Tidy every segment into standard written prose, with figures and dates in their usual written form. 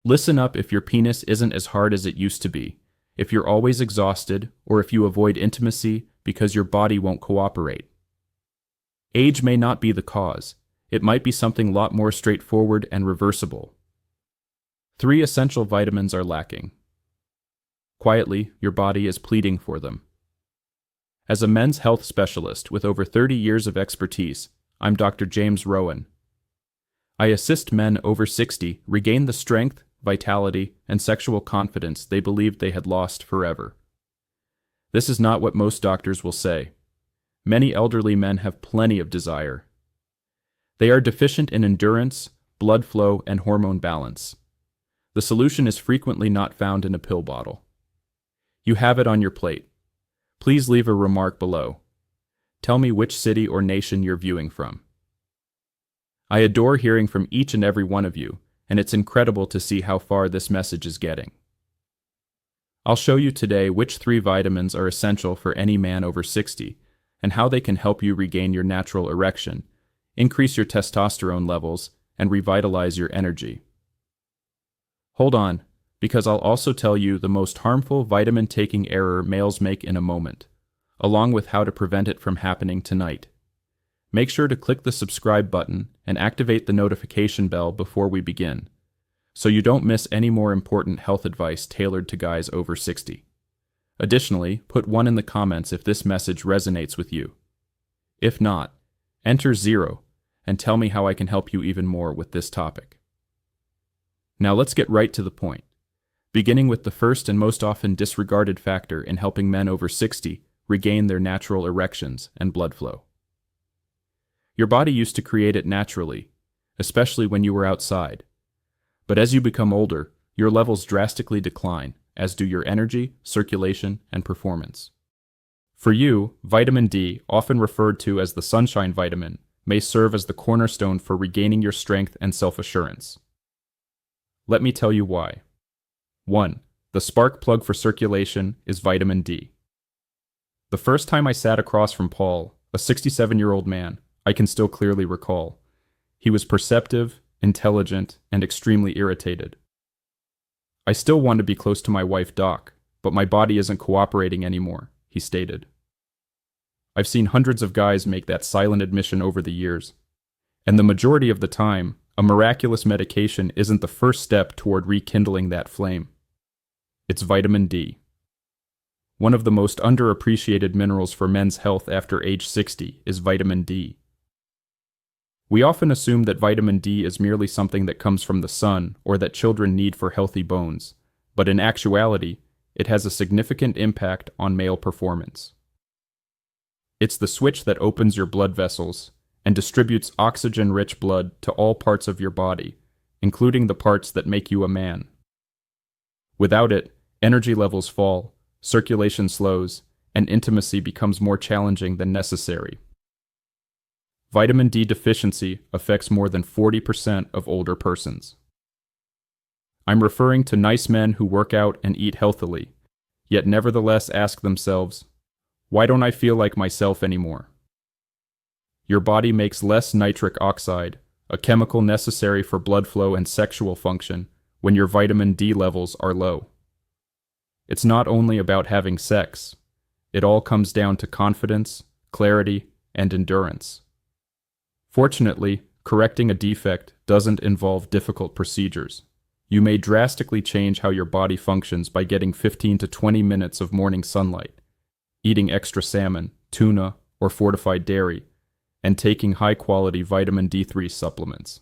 Listen up if your penis isn't as hard as it used to be, if you're always exhausted, or if you avoid intimacy because your body won't cooperate. Age may not be the cause. It might be something a lot more straightforward and reversible. 3 essential vitamins are lacking. Quietly, your body is pleading for them. As a men's health specialist with over 30 years of expertise, I'm Dr. James Rowan. I assist men over 60 regain the strength, vitality, and sexual confidence they believed they had lost forever. This is not what most doctors will say. Many elderly men have plenty of desire. They are deficient in endurance, blood flow, and hormone balance. The solution is frequently not found in a pill bottle. You have it on your plate. Please leave a remark below. Tell me which city or nation you're viewing from. I adore hearing from each and every one of you, and it's incredible to see how far this message is getting. I'll show you today which 3 vitamins are essential for any man over 60, and how they can help you regain your natural erection, increase your testosterone levels, and revitalize your energy. Hold on, because I'll also tell you the most harmful vitamin-taking error males make in a moment, along with how to prevent it from happening tonight. Make sure to click the subscribe button and activate the notification bell before we begin, so you don't miss any more important health advice tailored to guys over 60. Additionally, put 1 in the comments if this message resonates with you. If not, enter 0 and tell me how I can help you even more with this topic. Now let's get right to the point, beginning with the first and most often disregarded factor in helping men over 60 regain their natural erections and blood flow. Your body used to create it naturally, especially when you were outside. But as you become older, your levels drastically decline, as do your energy, circulation, and performance. For you, vitamin D, often referred to as the sunshine vitamin, may serve as the cornerstone for regaining your strength and self-assurance. Let me tell you why. 1. The spark plug for circulation is vitamin D. The first time I sat across from Paul, a 67-year-old man, I can still clearly recall. He was perceptive, intelligent, and extremely irritated. I still want to be close to my wife, Doc, but my body isn't cooperating anymore, he stated. I've seen hundreds of guys make that silent admission over the years, and the majority of the time, a miraculous medication isn't the first step toward rekindling that flame. It's vitamin D. One of the most underappreciated minerals for men's health after age 60 is vitamin D. We often assume that vitamin D is merely something that comes from the sun or that children need for healthy bones, but in actuality, it has a significant impact on male performance. It's the switch that opens your blood vessels and distributes oxygen-rich blood to all parts of your body, including the parts that make you a man. Without it, energy levels fall, circulation slows, and intimacy becomes more challenging than necessary. Vitamin D deficiency affects more than 40% of older persons. I'm referring to nice men who work out and eat healthily, yet nevertheless ask themselves, why don't I feel like myself anymore? Your body makes less nitric oxide, a chemical necessary for blood flow and sexual function, when your vitamin D levels are low. It's not only about having sex. It all comes down to confidence, clarity, and endurance. Fortunately, correcting a defect doesn't involve difficult procedures. You may drastically change how your body functions by getting 15 to 20 minutes of morning sunlight, eating extra salmon, tuna, or fortified dairy, and taking high-quality vitamin D3 supplements.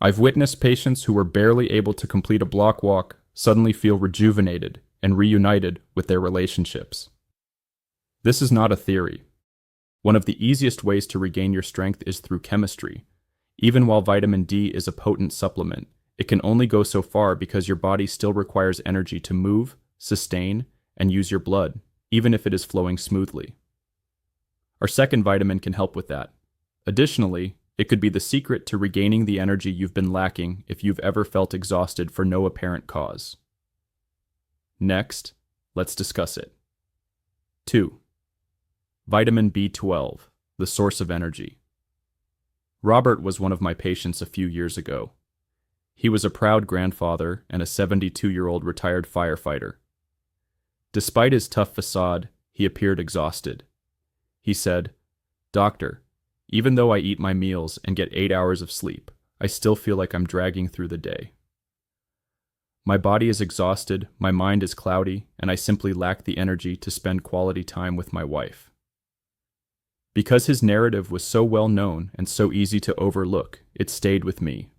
I've witnessed patients who were barely able to complete a block walk suddenly feel rejuvenated and reunited with their relationships. This is not a theory. One of the easiest ways to regain your strength is through chemistry. Even while vitamin D is a potent supplement, it can only go so far because your body still requires energy to move, sustain, and use your blood, even if it is flowing smoothly. Our second vitamin can help with that. Additionally, it could be the secret to regaining the energy you've been lacking if you've ever felt exhausted for no apparent cause. Next, let's discuss it. 2. Vitamin B12, the source of energy. Robert was one of my patients a few years ago. He was a proud grandfather and a 72-year-old retired firefighter. Despite his tough facade, he appeared exhausted. He said, "Doctor, even though I eat my meals and get 8 hours of sleep, I still feel like I'm dragging through the day. My body is exhausted, my mind is cloudy, and I simply lack the energy to spend quality time with my wife." Because his narrative was so well known and so easy to overlook, it stayed with me.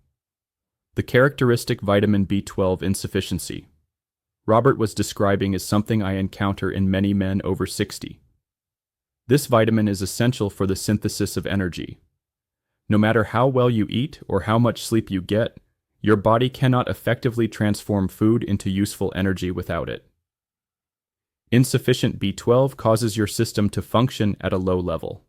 The characteristic vitamin B12 insufficiency Robert was describing is something I encounter in many men over 60. This vitamin is essential for the synthesis of energy. No matter how well you eat or how much sleep you get, your body cannot effectively transform food into useful energy without it. Insufficient B12 causes your system to function at a low level.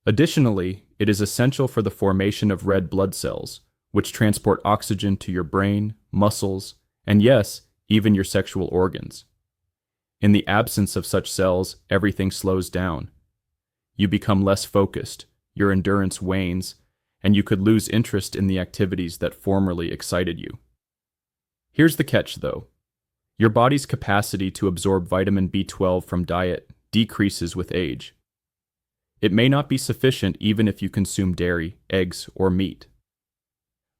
Additionally, it is essential for the formation of red blood cells, which transport oxygen to your brain, muscles, and yes, even your sexual organs. In the absence of such cells, everything slows down. You become less focused, your endurance wanes, and you could lose interest in the activities that formerly excited you. Here's the catch, though. Your body's capacity to absorb vitamin B12 from diet decreases with age. It may not be sufficient even if you consume dairy, eggs, or meat.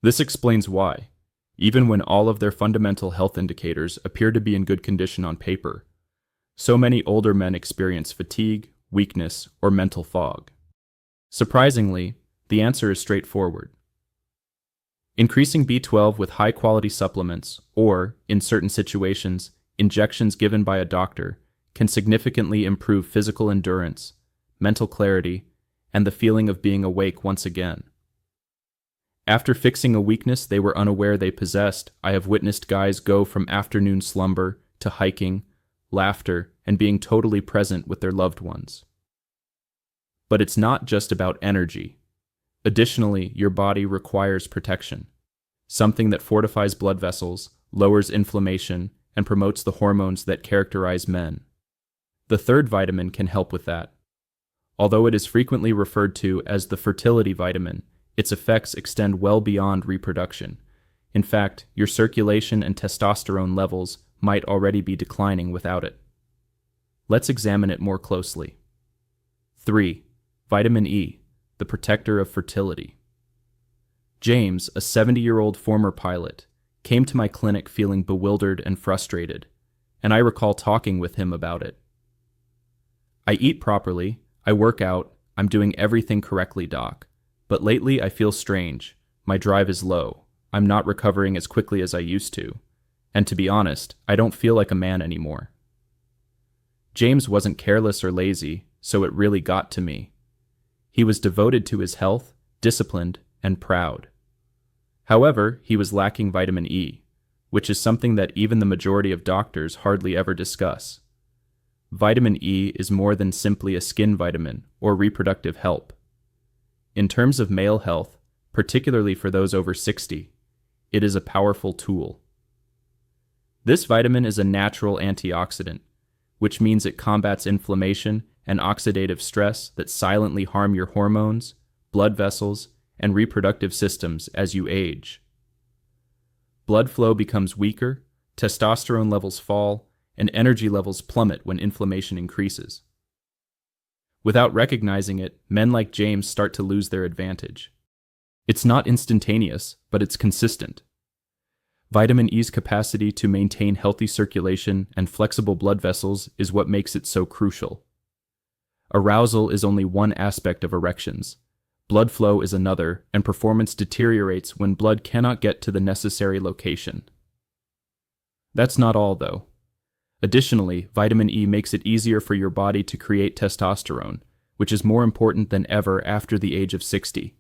This explains why, even when all of their fundamental health indicators appear to be in good condition on paper, so many older men experience fatigue, weakness, or mental fog. Surprisingly, the answer is straightforward. Increasing B12 with high-quality supplements, or, in certain situations, injections given by a doctor, can significantly improve physical endurance, mental clarity, and the feeling of being awake once again. After fixing a weakness they were unaware they possessed, I have witnessed guys go from afternoon slumber to hiking, laughter, and being totally present with their loved ones. But it's not just about energy. Additionally, your body requires protection, something that fortifies blood vessels, lowers inflammation, and promotes the hormones that characterize men. The third vitamin can help with that. Although it is frequently referred to as the fertility vitamin, its effects extend well beyond reproduction. In fact, your circulation and testosterone levels might already be declining without it. Let's examine it more closely. 3. Vitamin E, the protector of fertility. James, a 70-year-old former pilot, came to my clinic feeling bewildered and frustrated, and I recall talking with him about it. "I eat properly, I work out, I'm doing everything correctly, doc. But lately I feel strange, my drive is low, I'm not recovering as quickly as I used to, and to be honest, I don't feel like a man anymore." James wasn't careless or lazy, so it really got to me. He was devoted to his health, disciplined, and proud. However, he was lacking vitamin E, which is something that even the majority of doctors hardly ever discuss. Vitamin E is more than simply a skin vitamin or reproductive help. In terms of male health, particularly for those over 60, it is a powerful tool. This vitamin is a natural antioxidant, which means it combats inflammation and oxidative stress that silently harm your hormones, blood vessels, and reproductive systems as you age. Blood flow becomes weaker, testosterone levels fall, and energy levels plummet when inflammation increases. Without recognizing it, men like James start to lose their advantage. It's not instantaneous, but it's consistent. Vitamin E's capacity to maintain healthy circulation and flexible blood vessels is what makes it so crucial. Arousal is only one aspect of erections. Blood flow is another, and performance deteriorates when blood cannot get to the necessary location. That's not all, though. Additionally, vitamin E makes it easier for your body to create testosterone, which is more important than ever after the age of 60.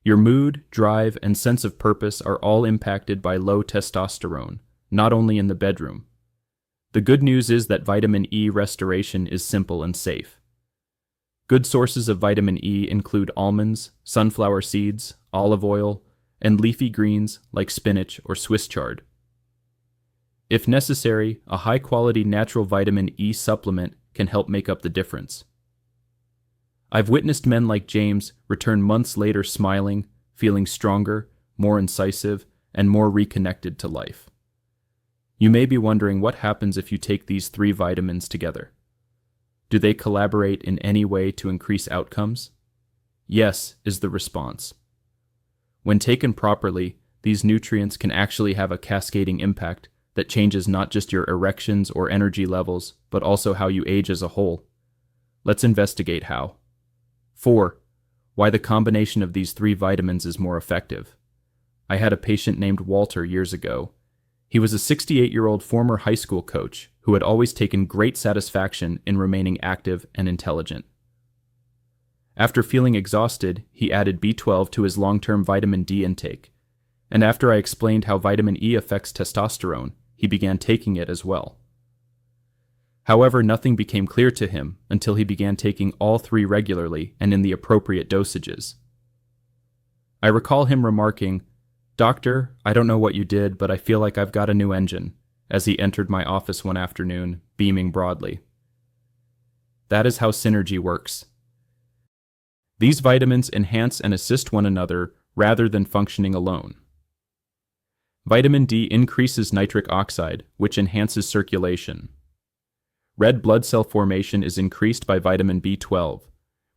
Your mood, drive, and sense of purpose are all impacted by low testosterone, not only in the bedroom. The good news is that vitamin E restoration is simple and safe. Good sources of vitamin E include almonds, sunflower seeds, olive oil, and leafy greens like spinach or Swiss chard. If necessary, a high-quality natural vitamin E supplement can help make up the difference. I've witnessed men like James return months later smiling, feeling stronger, more incisive, and more reconnected to life. You may be wondering what happens if you take these 3 vitamins together. Do they collaborate in any way to increase outcomes? Yes, is the response. When taken properly, these nutrients can actually have a cascading impact that changes not just your erections or energy levels, but also how you age as a whole. Let's investigate how. 4. Why the combination of these 3 vitamins is more effective. I had a patient named Walter years ago. He was a 68-year-old former high school coach who had always taken great satisfaction in remaining active and intelligent. After feeling exhausted, he added B12 to his long-term vitamin D intake, and after I explained how vitamin E affects testosterone, he began taking it as well. However, nothing became clear to him until he began taking all 3 regularly and in the appropriate dosages. I recall him remarking, "Doctor, I don't know what you did, but I feel like I've got a new engine," as he entered my office one afternoon, beaming broadly. That is how synergy works. These vitamins enhance and assist one another rather than functioning alone. Vitamin D increases nitric oxide, which enhances circulation. Red blood cell formation is increased by vitamin B12,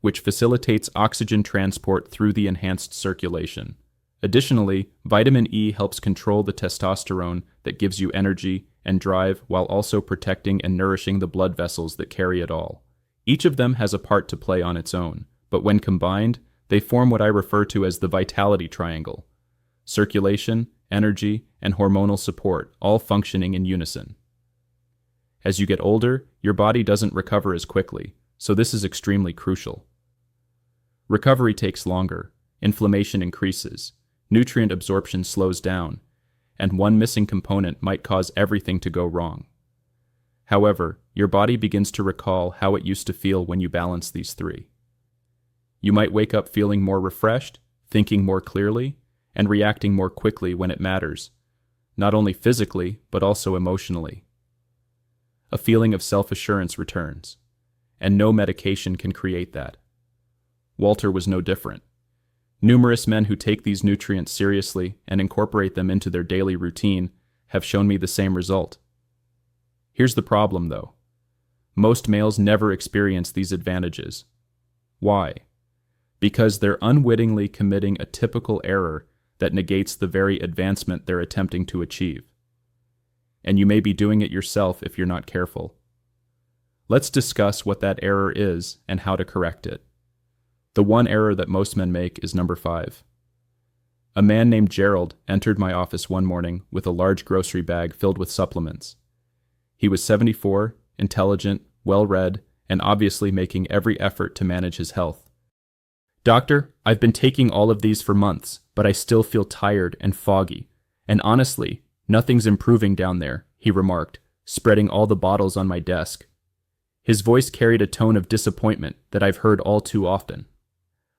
which facilitates oxygen transport through the enhanced circulation. Additionally, vitamin E helps control the testosterone that gives you energy and drive while also protecting and nourishing the blood vessels that carry it all. Each of them has a part to play on its own, but when combined, they form what I refer to as the vitality triangle: circulation, energy, and hormonal support, all functioning in unison. As you get older, your body doesn't recover as quickly, so this is extremely crucial. Recovery takes longer, inflammation increases, nutrient absorption slows down, and one missing component might cause everything to go wrong. However, your body begins to recall how it used to feel when you balance these 3. You might wake up feeling more refreshed, thinking more clearly, and reacting more quickly when it matters, not only physically, but also emotionally. A feeling of self-assurance returns, and no medication can create that. Walter was no different. Numerous men who take these nutrients seriously and incorporate them into their daily routine have shown me the same result. Here's the problem, though. Most males never experience these advantages. Why? Because they're unwittingly committing a typical error that negates the very advancement they're attempting to achieve. And you may be doing it yourself if you're not careful. Let's discuss what that error is and how to correct it. The one error that most men make is number 5. A man named Gerald entered my office one morning with a large grocery bag filled with supplements. He was 74, intelligent, well-read, and obviously making every effort to manage his health. "Doctor, I've been taking all of these for months, but I still feel tired and foggy. And honestly, nothing's improving down there," he remarked, spreading all the bottles on my desk. His voice carried a tone of disappointment that I've heard all too often.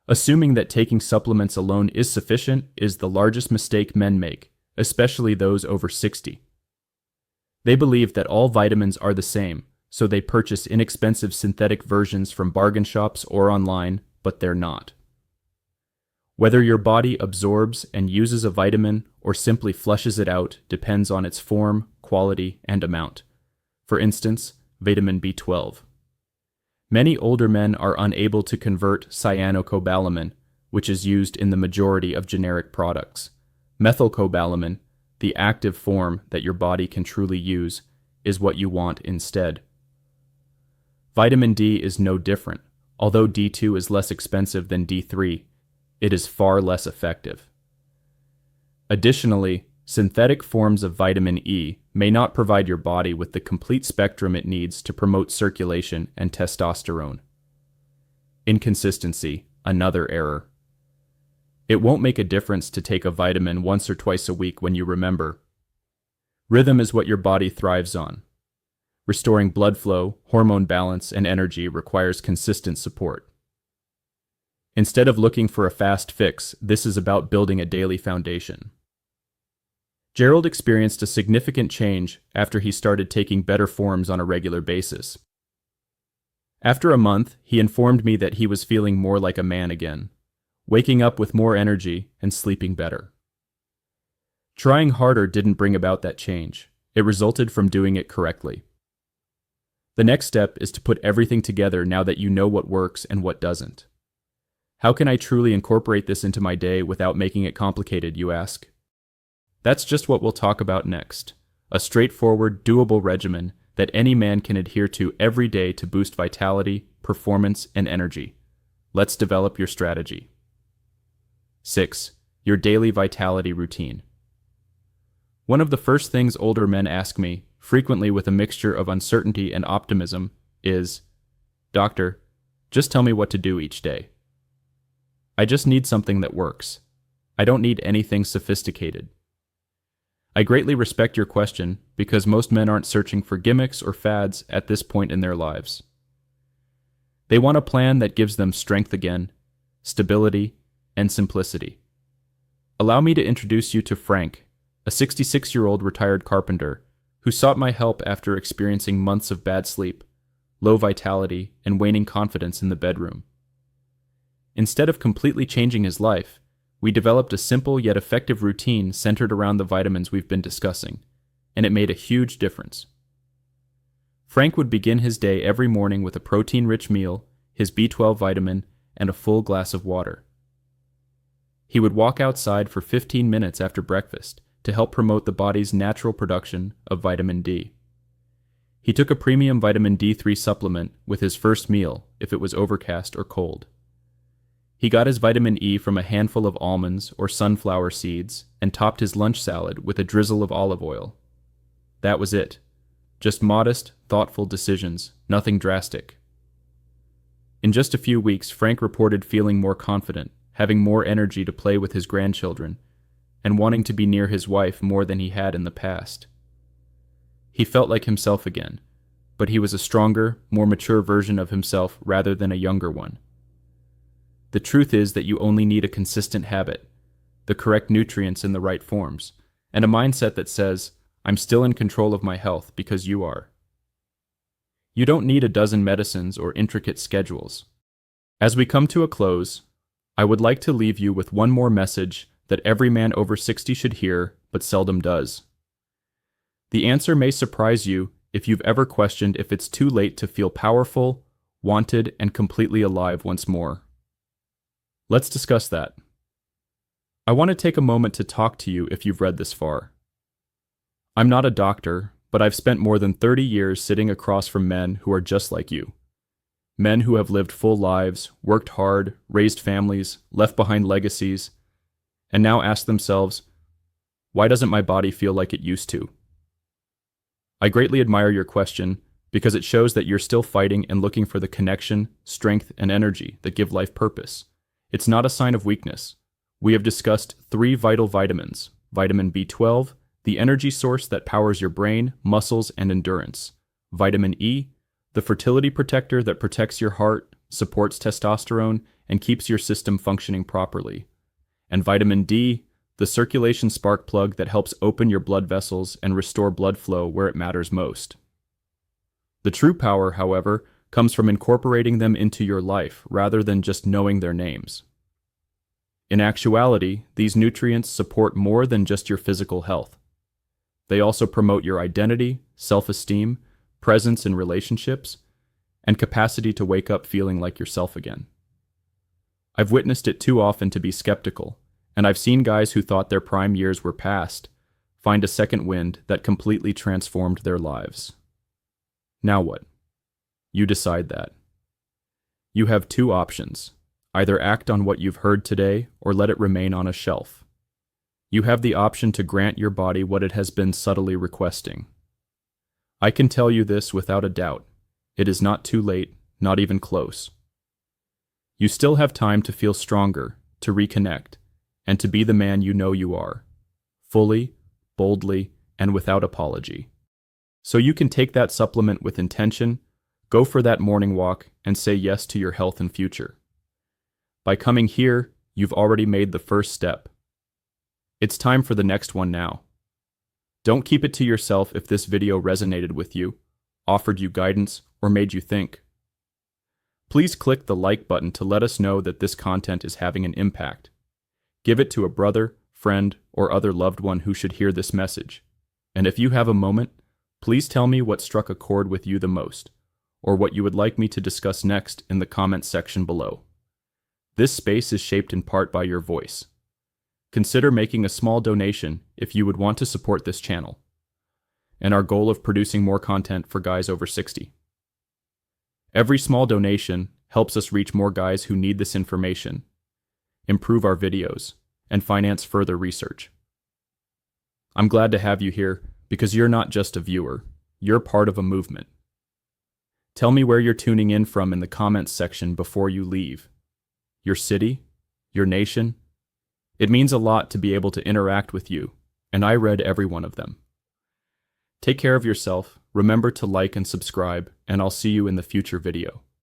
Assuming that taking supplements alone is sufficient is the largest mistake men make, especially those over 60. They believe that all vitamins are the same, so they purchase inexpensive synthetic versions from bargain shops or online, but they're not. Whether your body absorbs and uses a vitamin or simply flushes it out depends on its form, quality, and amount. For instance, vitamin B12. Many older men are unable to convert cyanocobalamin, which is used in the majority of generic products. Methylcobalamin, the active form that your body can truly use, is what you want instead. Vitamin D is no different. Although D2 is less expensive than D3, it is far less effective. Additionally, synthetic forms of vitamin E may not provide your body with the complete spectrum it needs to promote circulation and testosterone. Inconsistency, another error. It won't make a difference to take a vitamin once or twice a week when you remember. Rhythm is what your body thrives on. Restoring blood flow, hormone balance, and energy requires consistent support. Instead of looking for a fast fix, this is about building a daily foundation. Gerald experienced a significant change after he started taking better forms on a regular basis. After a month, he informed me that he was feeling more like a man again, waking up with more energy and sleeping better. Trying harder didn't bring about that change. It resulted from doing it correctly. The next step is to put everything together now that you know what works and what doesn't. How can I truly incorporate this into my day without making it complicated, you ask? That's just what we'll talk about next. A straightforward, doable regimen that any man can adhere to every day to boost vitality, performance, and energy. Let's develop your strategy. 6. Your daily vitality routine. One of the first things older men ask me, frequently with a mixture of uncertainty and optimism, is, "Doctor, just tell me what to do each day." I just need something that works. I don't need anything sophisticated. I greatly respect your question because most men aren't searching for gimmicks or fads at this point in their lives. They want a plan that gives them strength again, stability, and simplicity. Allow me to introduce you to Frank, a 66-year-old retired carpenter who sought my help after experiencing months of bad sleep, low vitality, and waning confidence in the bedroom. Instead of completely changing his life, we developed a simple yet effective routine centered around the vitamins we've been discussing, and it made a huge difference. Frank would begin his day every morning with a protein-rich meal, his B12 vitamin, and a full glass of water. He would walk outside for 15 minutes after breakfast to help promote the body's natural production of vitamin D. He took a premium vitamin D3 supplement with his first meal if it was overcast or cold. He got his vitamin E from a handful of almonds or sunflower seeds and topped his lunch salad with a drizzle of olive oil. That was it. Just modest, thoughtful decisions, nothing drastic. In just a few weeks, Frank reported feeling more confident, having more energy to play with his grandchildren, and wanting to be near his wife more than he had in the past. He felt like himself again, but he was a stronger, more mature version of himself rather than a younger one. The truth is that you only need a consistent habit, the correct nutrients in the right forms, and a mindset that says, "I'm still in control of my health because you are." You don't need a dozen medicines or intricate schedules. As we come to a close, I would like to leave you with one more message that every man over 60 should hear, but seldom does. The answer may surprise you if you've ever questioned if it's too late to feel powerful, wanted, and completely alive once more. Let's discuss that. I want to take a moment to talk to you if you've read this far. I'm not a doctor, but I've spent more than 30 years sitting across from men who are just like you. Men who have lived full lives, worked hard, raised families, left behind legacies, and now ask themselves, why doesn't my body feel like it used to? I greatly admire your question because it shows that you're still fighting and looking for the connection, strength, and energy that give life purpose. It's not a sign of weakness. We have discussed 3 vital vitamins: vitamin B12, the energy source that powers your brain, muscles, and endurance; vitamin E, the fertility protector that protects your heart, supports testosterone, and keeps your system functioning properly; and vitamin D, the circulation spark plug that helps open your blood vessels and restore blood flow where it matters most. The true power, however, comes from incorporating them into your life rather than just knowing their names. In actuality, these nutrients support more than just your physical health. They also promote your identity, self-esteem, presence in relationships, and capacity to wake up feeling like yourself again. I've witnessed it too often to be skeptical, and I've seen guys who thought their prime years were past find a second wind that completely transformed their lives. Now what? You decide that. You have 2 options. Either act on what you've heard today or let it remain on a shelf. You have the option to grant your body what it has been subtly requesting. I can tell you this without a doubt. It is not too late, not even close. You still have time to feel stronger, to reconnect, and to be the man you know you are, fully, boldly, and without apology. So you can take that supplement with intention, go for that morning walk, and say yes to your health and future. By coming here, you've already made the first step. It's time for the next one now. Don't keep it to yourself if this video resonated with you, offered you guidance, or made you think. Please click the like button to let us know that this content is having an impact. Give it to a brother, friend, or other loved one who should hear this message. And if you have a moment, please tell me what struck a chord with you the most, or what you would like me to discuss next in the comments section below. This space is shaped in part by your voice. Consider making a small donation if you would want to support this channel, and our goal of producing more content for guys over 60. Every small donation helps us reach more guys who need this information, improve our videos, and finance further research. I'm glad to have you here because you're not just a viewer, you're part of a movement. Tell me where you're tuning in from in the comments section before you leave. Your city? Your nation? It means a lot to be able to interact with you, and I read every one of them. Take care of yourself, remember to like and subscribe, and I'll see you in the future video.